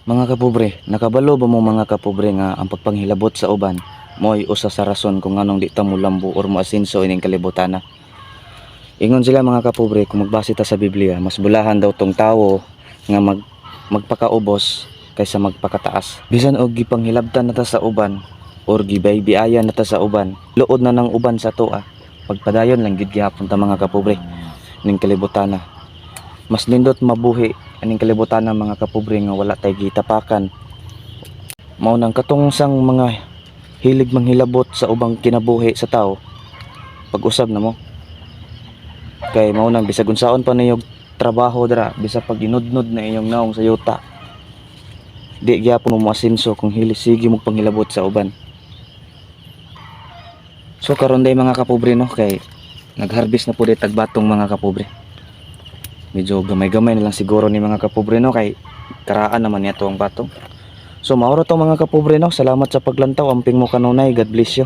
Mga kapobre, nakabalo ba mo mga kapobre nga ang pagpanghilabot sa uban mo'y usa sa rason kung anong di ta mo lambo or moasinso ining kalibutana. Ingon sila mga kapobre, kung magbase ta sa Biblia, mas bulahan daw tong tawo nga magpakaubos kaysa magpakataas. Bisan og gipanghilabtan nata sa uban or gibaybiayan nata sa uban, luod na ng uban sa toa. Pagpadayon lang gid gihapon ta mga kapobre ning kalibutana. Mas nindot mabuhi aning kalibutan ng mga kapobre nga wala tay gitapakan. Mao nang katong sang mga hilig manghilabot sa ubang kinabuhi sa tao. Pag-usab na mo kay mao nang bisag unsaon pa niyog trabaho dira, bisa pag inudnod na inyong naong sa yuta, di gyapon mo asenso kung sige mo panghilabot sa uban. So karon day mga kapobre no, kay nag-harvest na po day tagbatong mga kapobre. Medyo gamay-gamay na lang siguro ni mga kapobre no, kay karaan naman niya to ang batong. So mauro to mga kapobre no, salamat sa paglantaw, amping mo kanunay, God bless you.